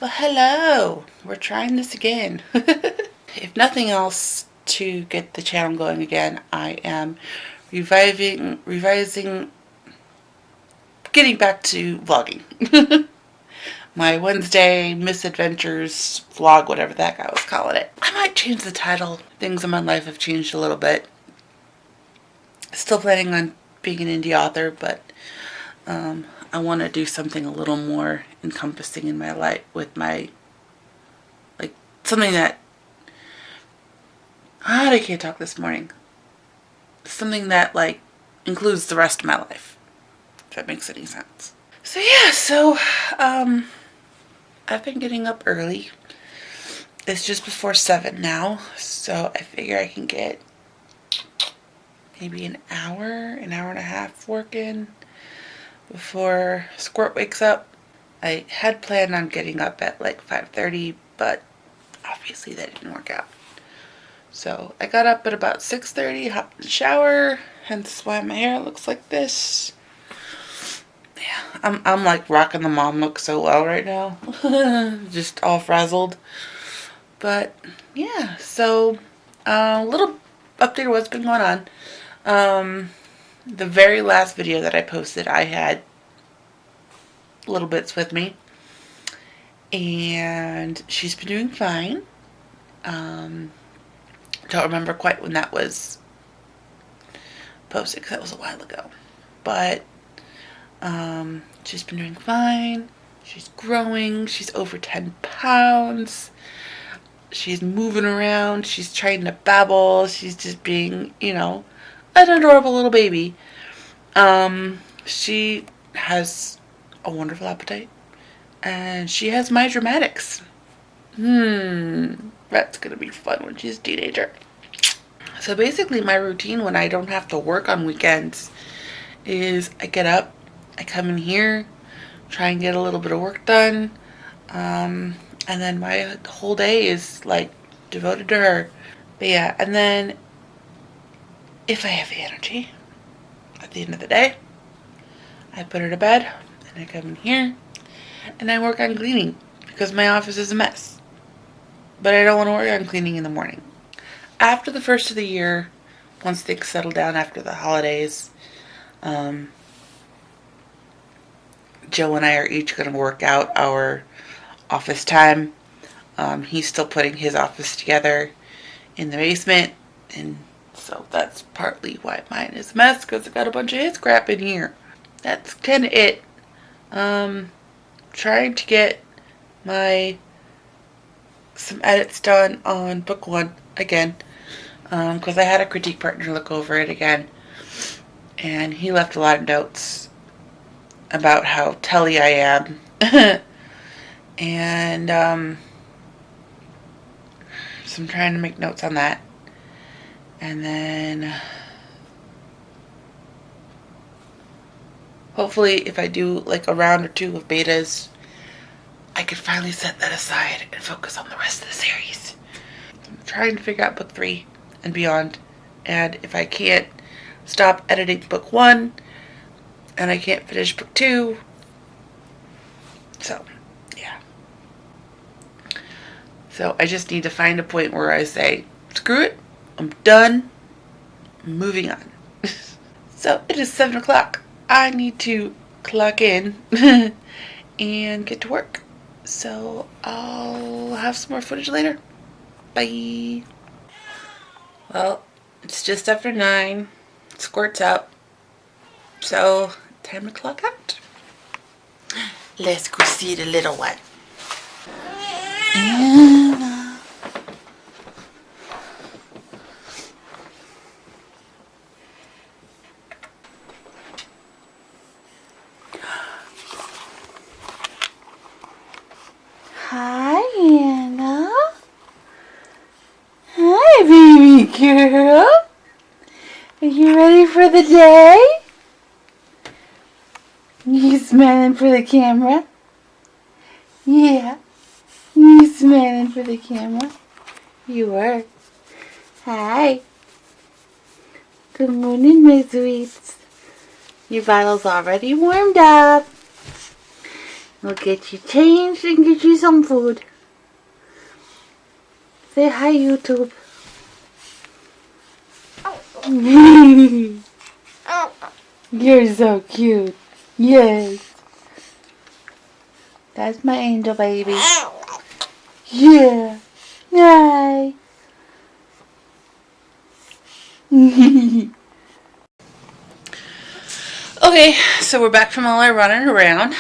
Well, hello. We're trying this again. If nothing else, to get the channel going again, I am revising, getting back to vlogging. My Wednesday Misadventures vlog, whatever that guy was calling it. I might change the title. Things in my life have changed a little bit. Still planning on being an indie author, but I want to do something a little more encompassing in my life with my, like, something that, I can't talk this morning. Something that, like, includes the rest of my life, if that makes any sense. So yeah, I've been getting up early. It's just before 7 now, so I figure I can get maybe an hour and a half work in before Squirt wakes up. I had planned on getting up at like 5:30, but obviously that didn't work out. So I got up at about 6:30, hopped in the shower, hence why my hair looks like this. Yeah, I'm like rocking the mom look so well right now. Just all frazzled. But yeah, so a little update of what's been going on. The very last video that I posted, I had little bits with me, and she's been doing fine. Don't remember quite when that was posted because that was a while ago, but she's been doing fine. She's growing. She's over 10 pounds. She's moving around. She's trying to babble. She's just being, an adorable little baby. She has a wonderful appetite, and she has my dramatics. That's gonna be fun when she's a teenager. So basically my routine when I don't have to work on weekends is I get up, I come in here, try and get a little bit of work done, and then my whole day is like devoted to her. But yeah, and then if I have the energy at the end of the day, I put her to bed and I come in here and I work on cleaning because my office is a mess. But I don't want to work on cleaning in the morning. After the first of the year, once things settle down after the holidays, Joe and I are each going to work out our office time. He's still putting his office together in the basement, and so that's partly why mine is a mess, because I got a bunch of his crap in here. That's kind of it. Trying to get some edits done on book 1 again, because I had a critique partner look over it again, and he left a lot of notes about how telly I am. And so I'm trying to make notes on that. And then hopefully if I do like a round or 2 of betas, I could finally set that aside and focus on the rest of the series. I'm trying to figure out book 3 and beyond. And if I can't stop editing book 1, and I can't finish book 2, so yeah. So I just need to find a point where I say, screw it, I'm done, I'm moving on. So it is 7 o'clock. I need to clock in and get to work. So I'll have some more footage later. Bye. Well, it's just after 9. Squirt's up. So time to clock out. Let's go see the little one. Anna. Hi, Anna. Hi, baby girl. Are you ready for the day? You smiling for the camera? Yeah. You smiling for the camera? You are. Hi. Good morning, my sweets. Your bottle's already warmed up. We'll get you changed and get you some food. Say hi, YouTube. You're so cute. Yes. That's my angel baby. Yeah. Hi. Okay, so we're back from all our running around.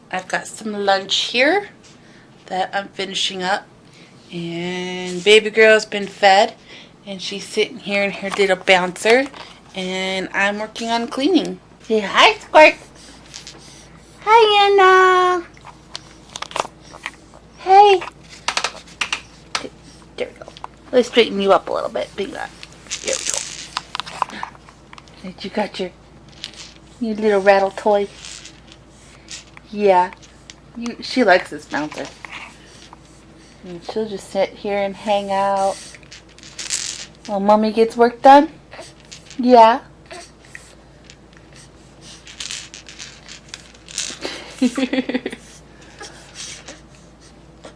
I've got some lunch here that I'm finishing up. And baby girl's been fed. And she's sitting here in her little bouncer. And I'm working on cleaning. Say hi, Squirt. Hi, Anna. Hey. There we go. Let's straighten you up a little bit. Big that. There we go. You got your little rattle toy. Yeah. She likes this bouncer. And she'll just sit here and hang out while Mommy gets work done. Yeah.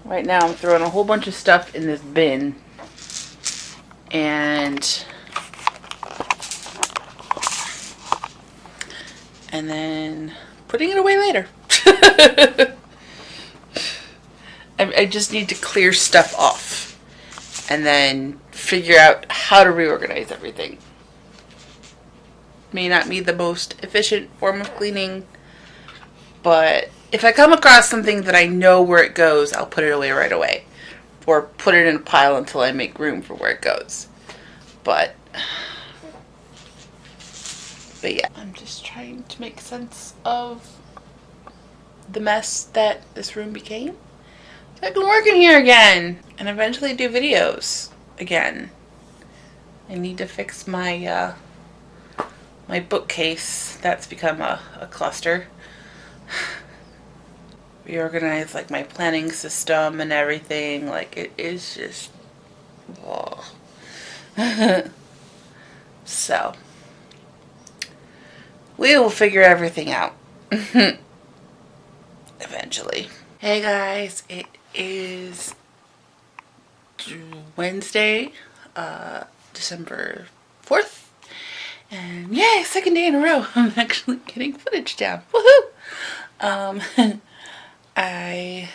Right now I'm throwing a whole bunch of stuff in this bin. And then putting it away later. I just need to clear stuff off and then figure out how to reorganize everything. May not be the most efficient form of cleaning, but if I come across something that I know where it goes, I'll put it away right away. Or put it in a pile until I make room for where it goes. But yeah, I'm just trying to make sense of the mess that this room became. So I can work in here again and eventually do videos again. I need to fix my my bookcase. That's become a cluster. Reorganize like my planning system and everything. Like it is just so we will figure everything out eventually. Hey guys, it is Wednesday, December 4th, and yay, second day in a row I'm actually getting footage down. Woohoo! I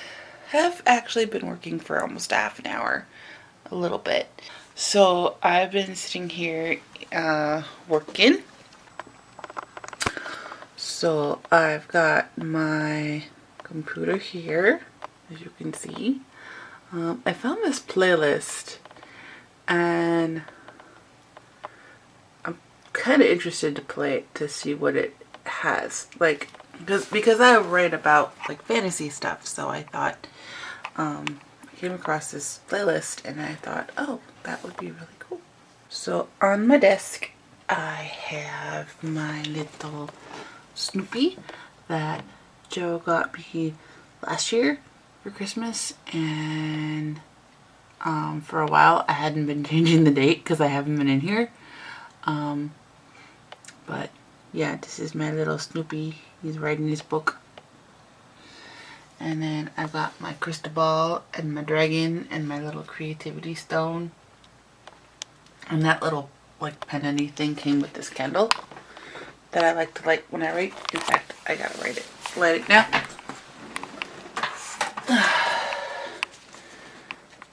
have actually been working for almost half an hour, a little bit. So I've been sitting here working. So I've got my computer here, as you can see. I found this playlist and I'm kind of interested to play it to see what it has. Like, because I write about like fantasy stuff, so I thought I came across this playlist and I thought, oh, that would be really cool. So on my desk I have my little Snoopy that Joe got me last year for Christmas, and for a while I hadn't been changing the date because I haven't been in here, but yeah, this is my little Snoopy. He's writing his book. And then I've got my crystal ball and my dragon and my little creativity stone, and that little like pendant-y thing came with this candle that I like to light when I write. In fact, I gotta light it now.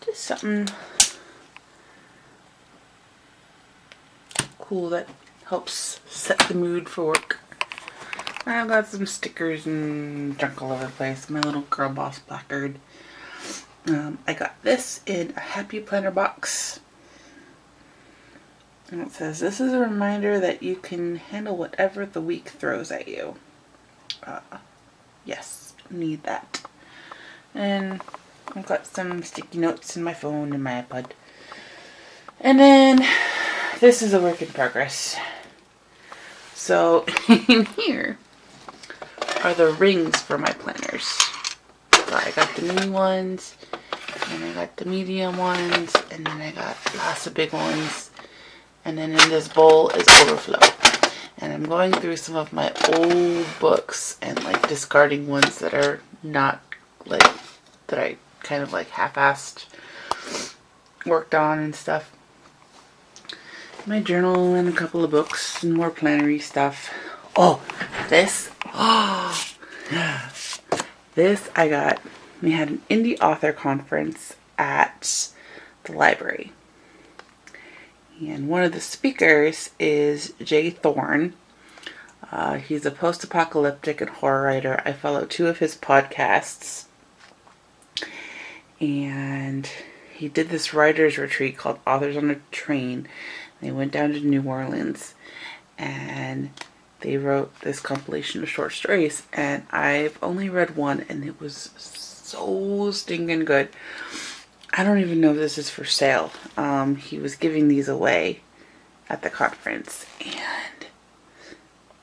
Just something cool that helps set the mood for work. I've got some stickers and junk all over the place. My little girl boss placard. I got this in a happy planner box. And it says, this is a reminder that you can handle whatever the week throws at you. Yes, need that. And I've got some sticky notes in my phone and my iPod. And then this is a work in progress. So in here are the rings for my planners. So I got the mini ones, and I got the medium ones, and then I got lots of big ones. And then in this bowl is overflow. And I'm going through some of my old books and like discarding ones that are not like, that I kind of like half-assed worked on and stuff. My journal and a couple of books and more plannery stuff. Oh, this. Oh, this I got. We had an indie author conference at the library. And one of the speakers is Jay Thorne. He's a post-apocalyptic and horror writer. I follow 2 of his podcasts. And he did this writer's retreat called Authors on a Train. They went down to New Orleans and they wrote this compilation of short stories. And I've only read one and it was so stinking good. I don't even know if this is for sale. He was giving these away at the conference and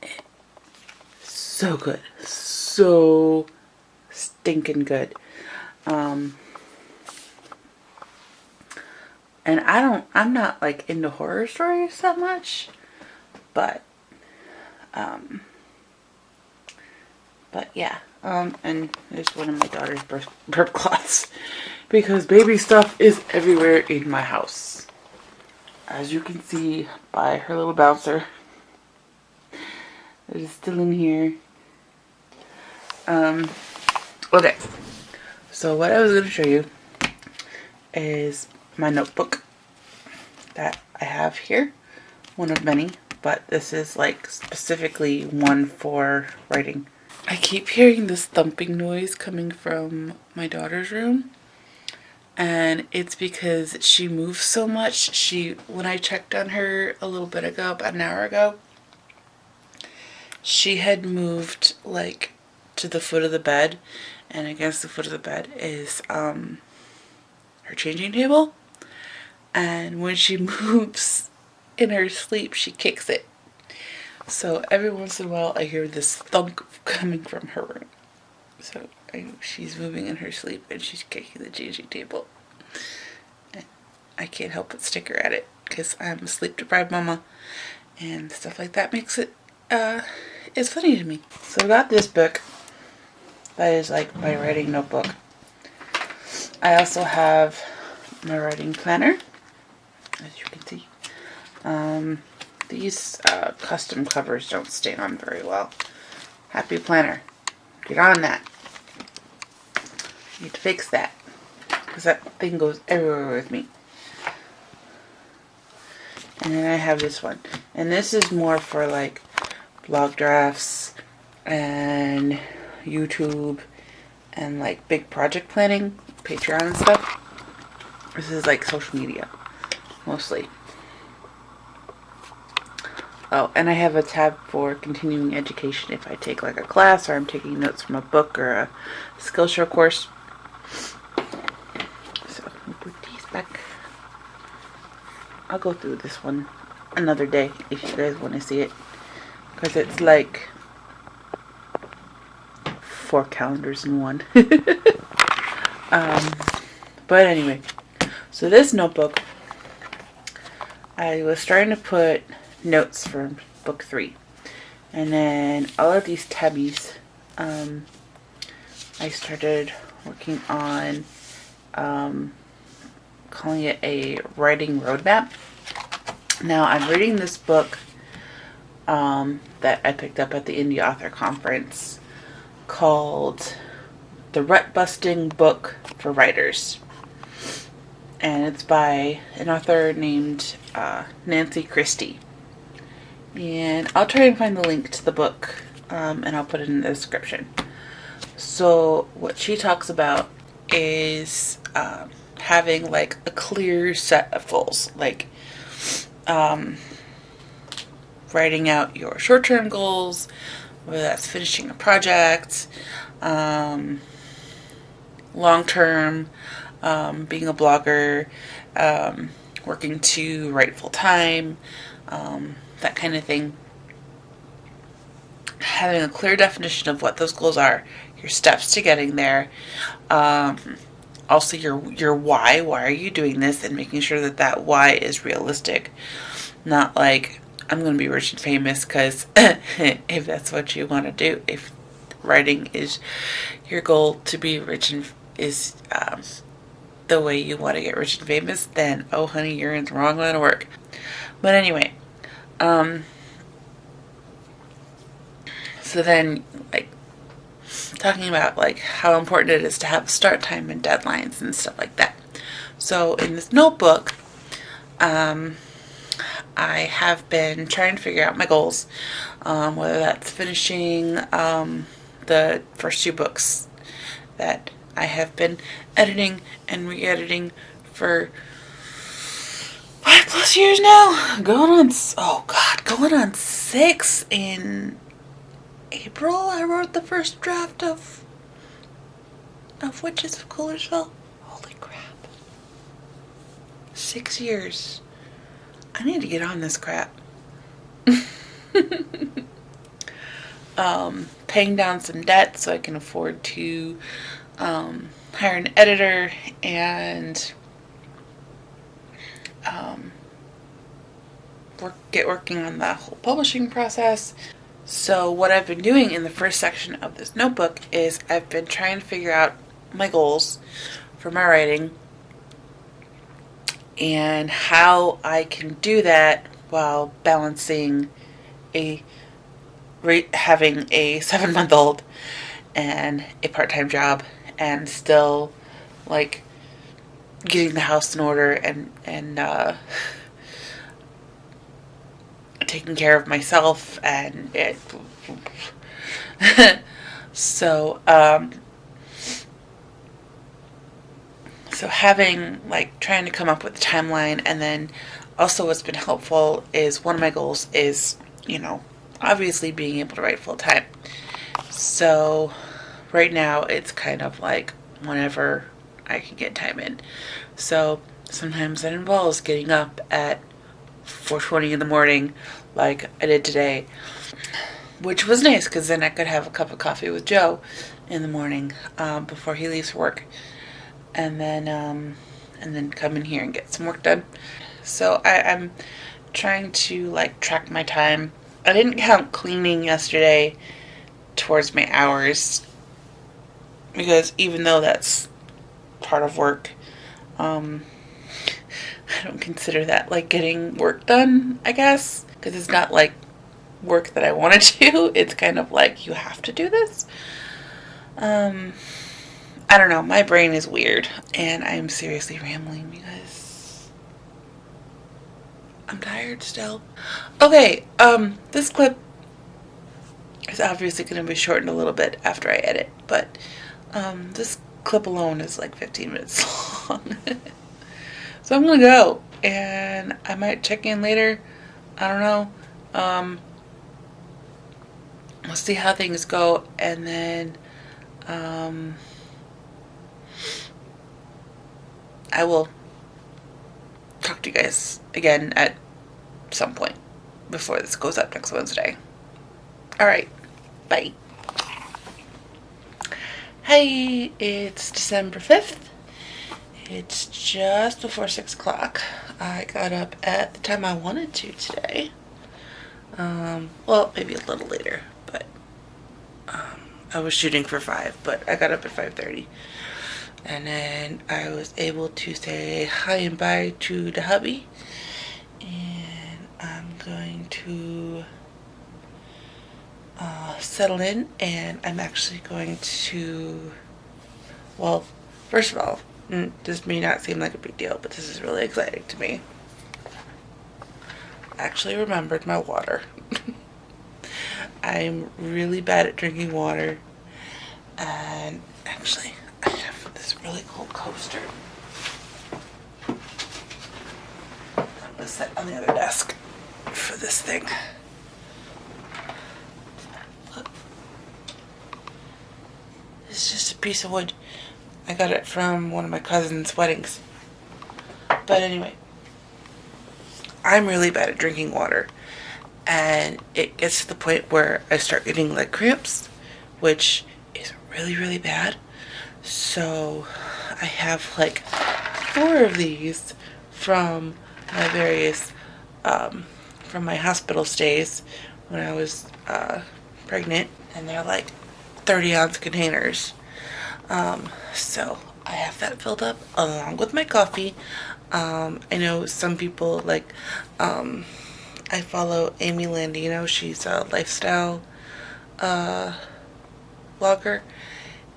it's so good. So stinking good. And I'm not like into horror stories that much, but yeah. And there's one of my daughter's burp cloths because baby stuff is everywhere in my house. As you can see by her little bouncer. It is still in here. Okay. So what I was going to show you is my notebook that I have here. One of many, but this is like specifically one for writing. I keep hearing this thumping noise coming from my daughter's room. And it's because she moves so much. When I checked on her a little bit ago, about an hour ago, she had moved like to the foot of the bed. And against the foot of the bed is her changing table. And when she moves in her sleep, she kicks it. So every once in a while I hear this thunk coming from her room. So I know she's moving in her sleep and she's kicking the changing table. And I can't help but stick her at it because I'm a sleep deprived mama and stuff like that makes it it's funny to me. So I got this book that is like my writing notebook. I also have my writing planner, as you can see. These custom covers don't stay on very well. Happy planner. Get on that. Need to fix that. Because that thing goes everywhere with me. And then I have this one. And this is more for like blog drafts and YouTube and like big project planning, Patreon and stuff. This is like social media, mostly. Oh, and I have a tab for continuing education if I take like a class or I'm taking notes from a book or a Skillshare course. So, let me put these back. I'll go through this one another day if you guys want to see it. Because it's like 4 calendars in one. But anyway, so this notebook, I was trying to put notes for book 3. And then all of these tabbies, I started working on calling it a writing roadmap. Now I'm reading this book that I picked up at the Indie Author Conference called The Rut Busting Book for Writers. And it's by an author named Nancy Christie. And I'll try and find the link to the book and I'll put it in the description. So what she talks about is having like a clear set of goals. Like writing out your short-term goals, whether that's finishing a project, long-term, being a blogger, working to write full-time, that kind of thing. Having a clear definition of what those goals are, your steps to getting there, also your why are you doing this, and making sure that that why is realistic. Not like, I'm going to be rich and famous, because if that's what you want to do, if writing is your goal to be rich and is the way you want to get rich and famous, then oh honey, you're in the wrong line of work. But anyway, so then, like, talking about like how important it is to have start time and deadlines and stuff like that. So in this notebook, I have been trying to figure out my goals, whether that's finishing the first 2 books that I have been editing and re-editing for 5+ years now. Going on 6 in April. I wrote the first draft of Witches of Coolersville. Holy crap. 6 years. I need to get on this crap. Paying down some debt so I can afford to hire an editor and get working on the whole publishing process. So what I've been doing in the first section of this notebook is I've been trying to figure out my goals for my writing and how I can do that while balancing having a 7-month-old and a part-time job, and still like getting the house in order and taking care of myself and it. So having, like, trying to come up with a timeline, and then also what's been helpful is one of my goals is, obviously being able to write full time. So right now it's kind of like whenever I can get time in. So sometimes that involves getting up at 4:20 in the morning, like I did today, which was nice because then I could have a cup of coffee with Joe in the morning before he leaves for work, and then come in here and get some work done. So I'm trying to like track my time. I didn't count cleaning yesterday towards my hours because even though that's part of work, I don't consider that like getting work done, I guess, because it's not like work that I want to do. It's kind of like you have to do this. I don't know. My brain is weird, and I'm seriously rambling because I'm tired still. Okay, this clip is obviously going to be shortened a little bit after I edit, but this clip alone is like 15 minutes long. So I'm going to go, and I might check in later. I don't know. We'll see how things go, and then I will talk to you guys again at some point before this goes up next Wednesday. Alright, bye. Hey, it's December 5th. It's just before 6 o'clock. I got up at the time I wanted to today. Well, maybe a little later, but I was shooting for 5, but I got up at 5:30. And then I was able to say hi and bye to the hubby. And I'm going to settle in, and I'm actually going to, well, first of all, this may not seem like a big deal, but this is really exciting to me. I actually remembered my water. I'm really bad at drinking water, and actually I have this really cool coaster. I'm going to set on the other desk for this thing. Look. It's just a piece of wood. I got it from one of my cousin's weddings. But anyway, I'm really bad at drinking water. And it gets to the point where I start getting leg cramps, which is really, really bad. So I have like 4 of these from my various from my hospital stays when I was pregnant, and they're like 30-ounce containers. So I have that filled up along with my coffee. I know some people like, I follow Amy Landino. She's a lifestyle blogger,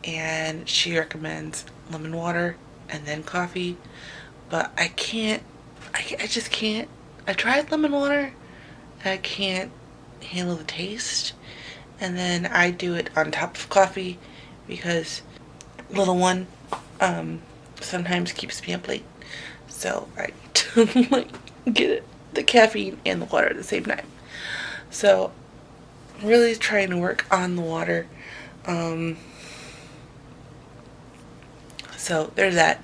and she recommends lemon water and then coffee. But I can't, I just can't. I tried lemon water, and I can't handle the taste. And then I do it on top of coffee because little one sometimes keeps me up late. So I like get it, the caffeine and the water at the same time. So really trying to work on the water. So there's that.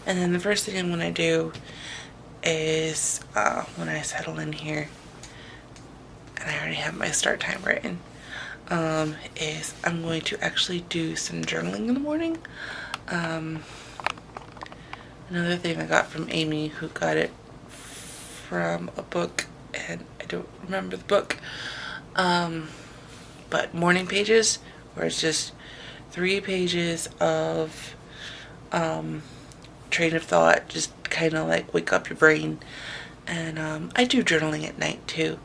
And then the first thing I'm going to do is when I settle in here, and I already have my start time written, is I'm going to actually do some journaling in the morning. Another thing I got from Amy, who got it from a book, and I don't remember the book, but morning pages, where it's just 3 pages of train of thought, just kind of like wake up your brain. And I do journaling at night too,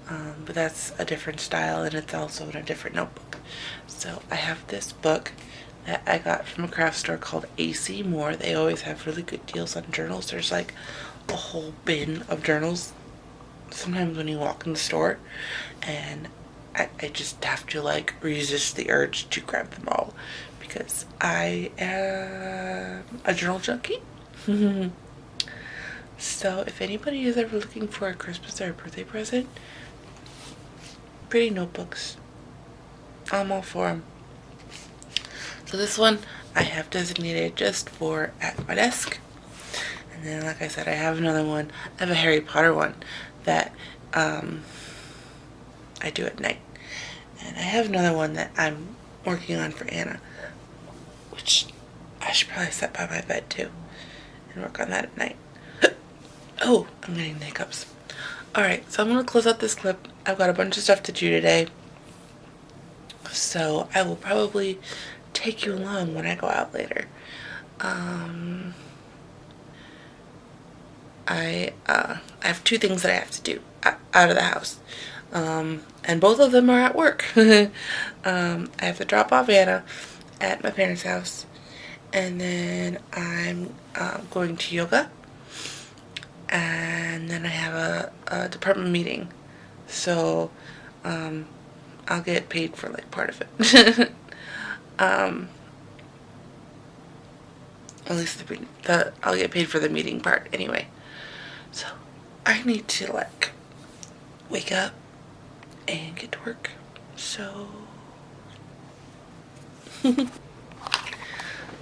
but that's a different style, and it's also in a different notebook. So I have this book that I got from a craft store called AC Moore. They always have really good deals on journals. There's like a whole bin of journals sometimes when you walk in the store, and I just have to like resist the urge to grab them all because I am a journal junkie. So if anybody is ever looking for a Christmas or a birthday present, pretty notebooks, I'm all for them. So this one I have designated just for at my desk. And then, like I said, I have another one. I have a Harry Potter one that I do at night. And I have another one that I'm working on for Anna, which I should probably set by my bed too and work on that at night. Oh, I'm getting the hiccups. Alright, so I'm going to close out this clip. I've got a bunch of stuff to do today, so I will probably take you along when I go out later. I have 2 things that I have to do out of the house, and both of them are at work. I have to drop off Anna at my parents' house, and then I'm going to yoga, and then I have a department meeting, so I'll get paid for like part of it. At least I'll get paid for the meeting part anyway. So I need to like wake up and get to work. So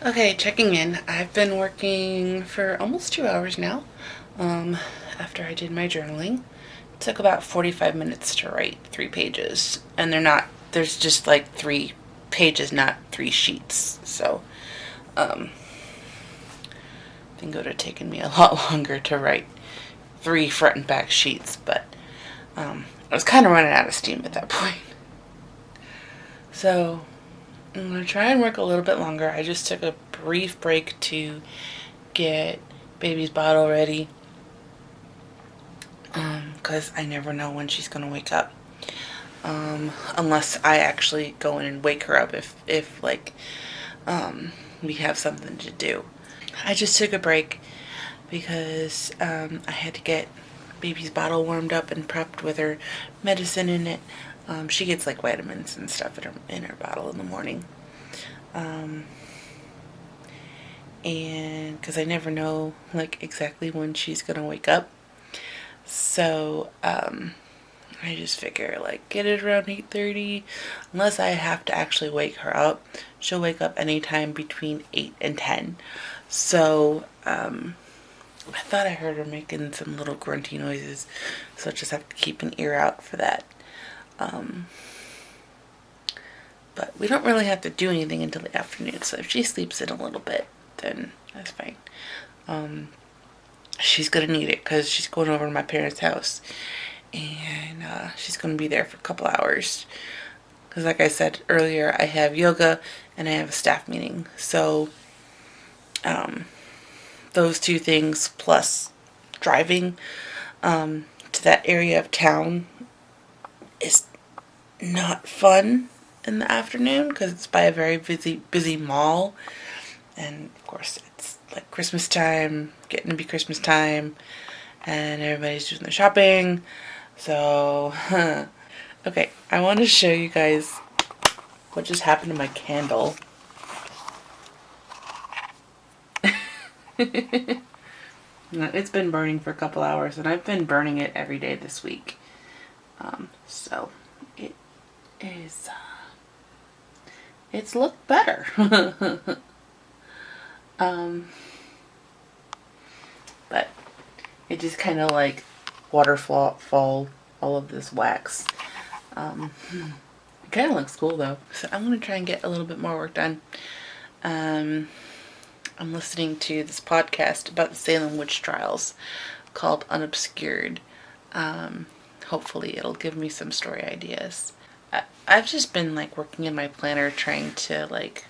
okay, checking in. I've been working for almost 2 hours now. After I did my journaling, it took about 45 minutes to write 3 pages, and there's just like 3 pages, not 3 sheets. So I think it would have taken me a lot longer to write 3 front and back sheets, but I was kind of running out of steam at that point. So I'm going to try and work a little bit longer. I just took a brief break to get baby's bottle ready, because I never know when she's going to wake up, unless I actually go in and wake her up if like we have something to do. I just took a break because I had to get baby's bottle warmed up and prepped with her medicine in it. She gets like vitamins and stuff in her bottle in the morning, and because I never know like exactly when she's gonna wake up, so I just figure like get it around 8:30, unless I have to actually wake her up. She'll wake up anytime between 8 and 10. So I thought I heard her making some little grunty noises, so I just have to keep an ear out for that. But we don't really have to do anything until the afternoon, so if she sleeps in a little bit, then that's fine. She's gonna need it because she's going over to my parents' house, and she's going to be there for a couple hours. Because like I said earlier, I have yoga and I have a staff meeting. So those two things plus driving to that area of town is not fun in the afternoon because it's by a very busy mall. And of course it's like Christmas time, getting to be Christmas time, and everybody's doing their shopping. So, okay, I want to show you guys what just happened to my candle. It's been burning for a couple hours, and I've been burning it every day this week. So it is, it's looked better. But it just kind of like waterfall all of this wax. It kind of looks cool though. So I'm going to try and get a little bit more work done. I'm listening to this podcast about the Salem witch trials called Unobscured. Hopefully it'll give me some story ideas. I've just been like working in my planner trying to like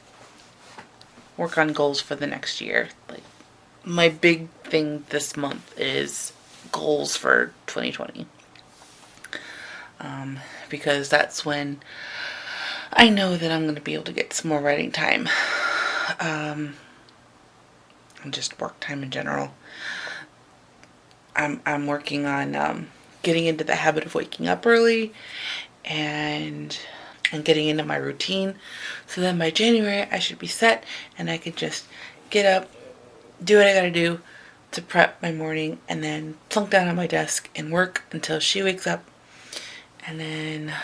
work on goals for the next year. Like my big thing this month is goals for 2020. Because that's when I know that I'm going to be able to get some more writing time. And just work time in general. I'm working on getting into the habit of waking up early and getting into my routine. So then by January I should be set and I could just get up, do what I gotta do to prep my morning, and then plunk down on my desk and work until she wakes up. And then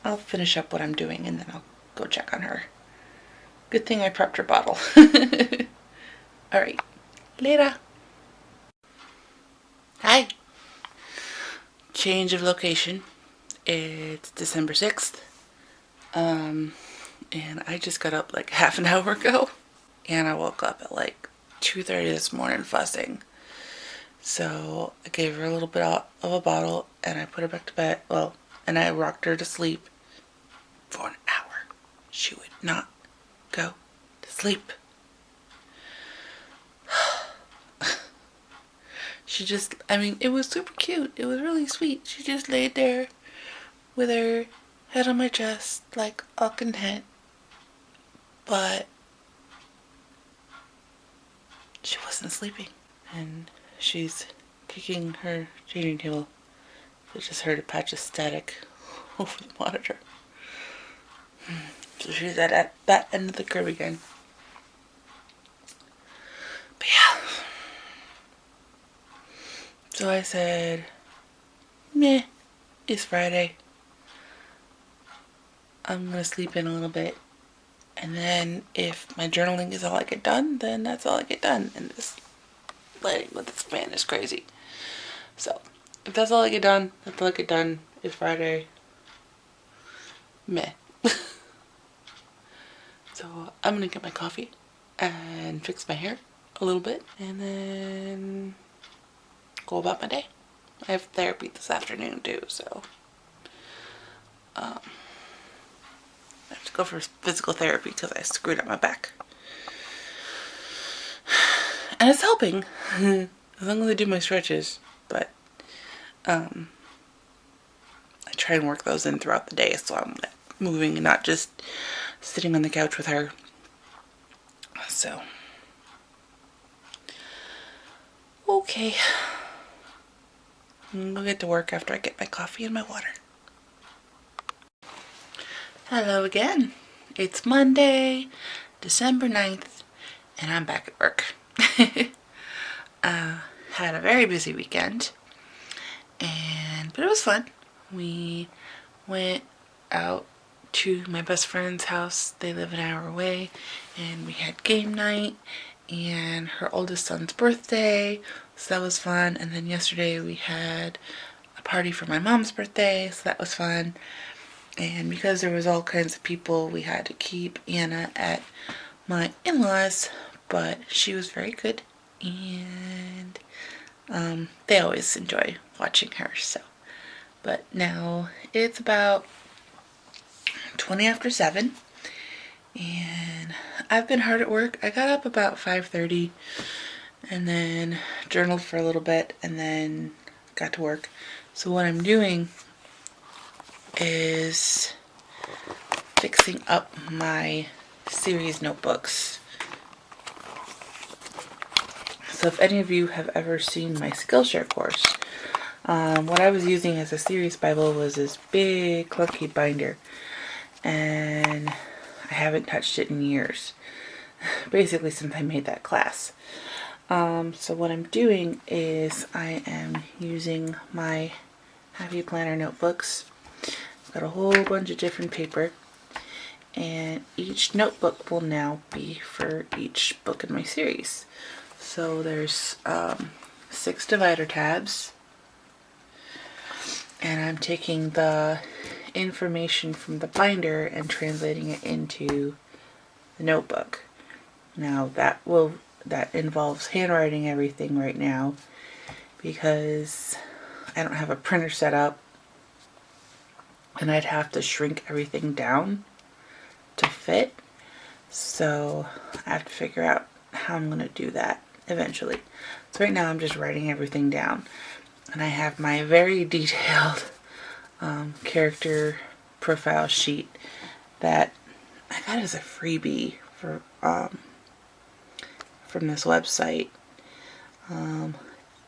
I'll finish up what I'm doing and then I'll go check on her. Good thing I prepped her bottle. Alright, later. Hi. Change of location. It's December 6th. And I just got up like half an hour ago. And I woke up at like 2:30 this morning fussing. So I gave her a little bit of a bottle and I put her back to bed. Well, and I rocked her to sleep for an hour. She would not go to sleep. She just, I mean, it was super cute. It was really sweet. She just laid there with her head on my chest, like all content. But she wasn't sleeping. And she's kicking her changing table. I just heard a patch of static over the monitor. So she's at that end of the crib again. But yeah. So I said, meh, it's Friday. I'm gonna sleep in a little bit. And then if my journaling is all I get done, then that's all I get done. And this lighting with this fan is crazy. So if that's all I get done, that's all I get done. It's Friday. Meh. So I'm gonna get my coffee and fix my hair a little bit and then go about my day. I have therapy this afternoon too, so I have to go for physical therapy because I screwed up my back. And it's helping as long as I do my stretches, but I try and work those in throughout the day so I'm like moving and not just sitting on the couch with her. So okay, I'm gonna get to work after I get my coffee and my water. Hello again. It's Monday, December 9th, and I'm back at work. Had a very busy weekend, but it was fun. We went out to my best friend's house. They live an hour away, and we had game night and her oldest son's birthday, so that was fun. And then yesterday we had a party for my mom's birthday, so that was fun. And because there was all kinds of people, we had to keep Anna at my in-laws, but she was very good, and they always enjoy watching her. So, but now it's about 20 after 7, and I've been hard at work. I got up about 5:30 and then journaled for a little bit and then got to work. So what I'm doing is fixing up my series notebooks. So if any of you have ever seen my Skillshare course, what I was using as a series Bible was this big clunky binder, and I haven't touched it in years, basically since I made that class. So what I'm doing is I am using my Happy Planner notebooks. I've got a whole bunch of different paper, and each notebook will now be for each book in my series. So there's 6 divider tabs, and I'm taking the information from the binder and translating it into the notebook. Now that involves handwriting everything right now because I don't have a printer set up, and I'd have to shrink everything down to fit. So I have to figure out how I'm going to do that eventually. So right now I'm just writing everything down, and I have my very detailed character profile sheet that I got as a freebie for from this website. I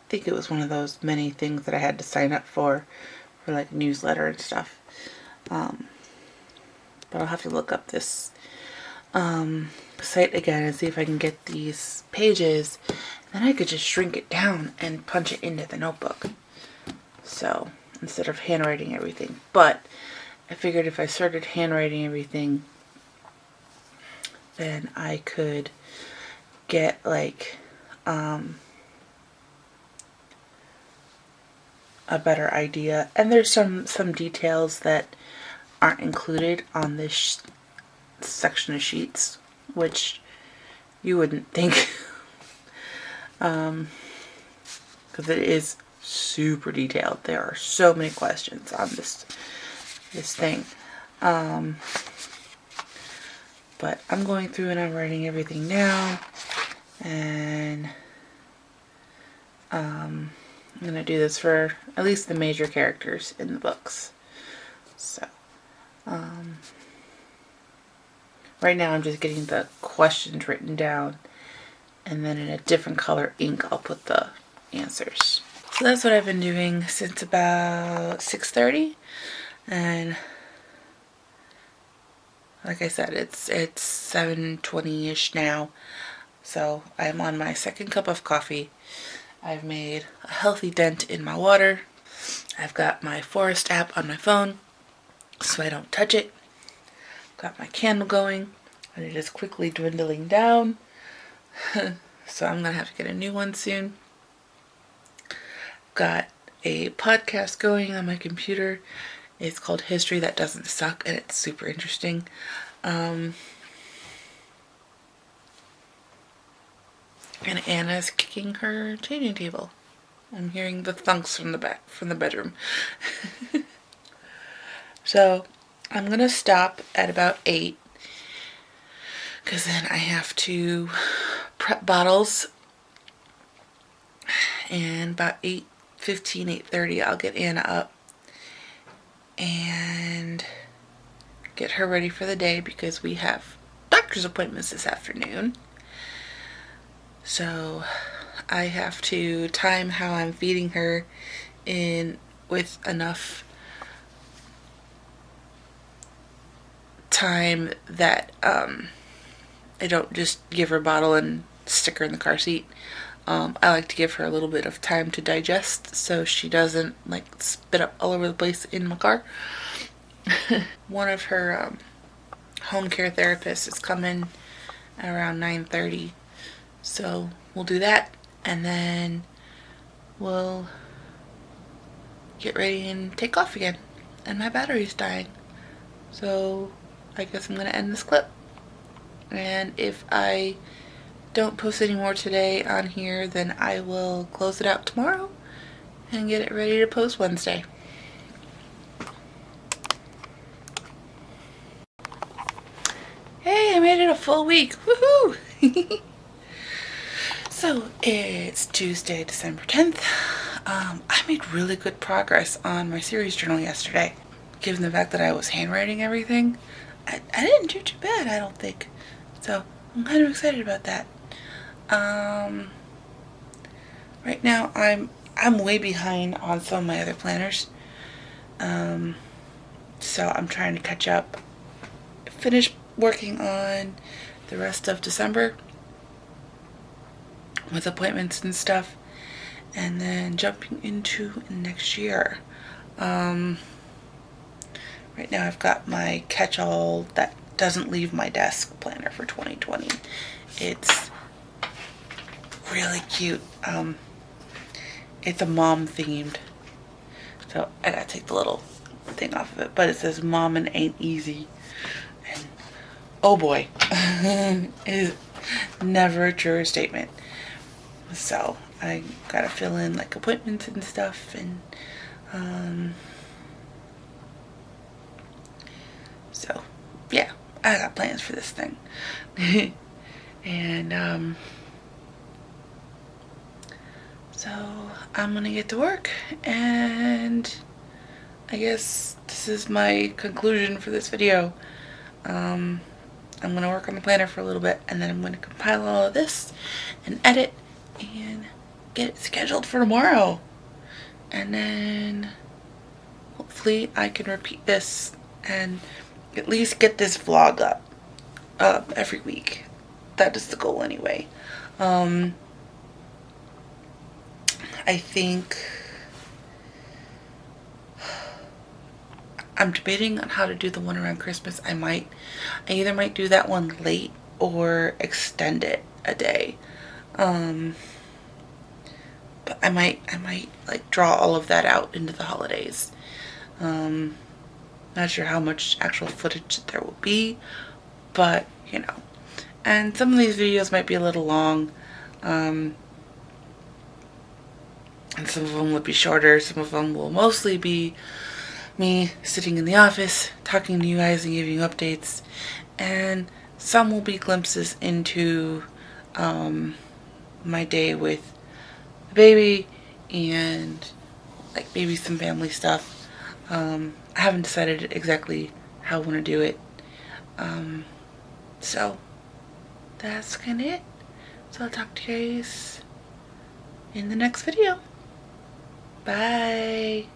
think it was one of those many things that I had to sign up for like a newsletter and stuff. But I'll have to look up this site again and see if I can get these pages. Then I could just shrink it down and punch it into the notebook. So instead of handwriting everything. But I figured if I started handwriting everything, then I could get like a better idea. And there's some details that aren't included on this section of sheets, which you wouldn't think, because it is super detailed. There are so many questions on this thing. But I'm going through and I'm writing everything down, and I'm going to do this for at least the major characters in the books. So right now I'm just getting the questions written down, and then in a different color ink I'll put the answers. So that's what I've been doing since about 6:30, and like I said, it's 7:20-ish now, so I'm on my second cup of coffee. I've made a healthy dent in my water. I've got my Forest app on my phone so I don't touch it. Got my candle going, and it is quickly dwindling down. So I'm going to have to get a new one soon. Got a podcast going on my computer. It's called History That Doesn't Suck, and it's super interesting. And Anna's kicking her changing table. I'm hearing the thunks from the bedroom. So I'm gonna stop at about 8, because then I have to prep bottles, and about 8:15, 8:30 I'll get Anna up and get her ready for the day, because we have doctor's appointments this afternoon. So I have to time how I'm feeding her in with enough time that I don't just give her a bottle and stick her in the car seat. I like to give her a little bit of time to digest so she doesn't like spit up all over the place in my car. One of her home care therapists is coming at around 9:30, so we'll do that, and then we'll get ready and take off again. And my battery's dying. So I guess I'm going to end this clip. And if I don't post any more today on here, then I will close it out tomorrow and get it ready to post Wednesday. Hey, I made it a full week. Woohoo! So it's Tuesday, December 10th. I made really good progress on my series journal yesterday. Given the fact that I was handwriting everything, I didn't do too bad, I don't think. So I'm kind of excited about that. Right now I'm way behind on some of my other planners. So I'm trying to catch up. Finish working on the rest of December with appointments and stuff, and then jumping into next year. Right now I've got my catch-all that doesn't leave my desk planner for 2020. It's really cute. It's a mom themed, so I gotta take the little thing off of it, but it says mom and ain't easy, and oh boy, is never a truer statement. So I gotta fill in like appointments and stuff, and so yeah, I got plans for this thing. And so I'm gonna get to work, and I guess this is my conclusion for this video. I'm gonna work on the planner for a little bit, and then I'm gonna compile all of this and edit and get it scheduled for tomorrow. And then hopefully I can repeat this and at least get this vlog up every week. That is the goal anyway. I think I'm debating on how to do the one around Christmas. I either might do that one late or extend it a day. But I might like draw all of that out into the holidays. Not sure how much actual footage there will be, but you know. And some of these videos might be a little long, and some of them will be shorter. Some of them will mostly be me sitting in the office talking to you guys and giving you updates, and some will be glimpses into my day with the baby and like maybe some family stuff. I haven't decided exactly how I want to do it, so that's kind of it. So I'll talk to you guys in the next video. Bye.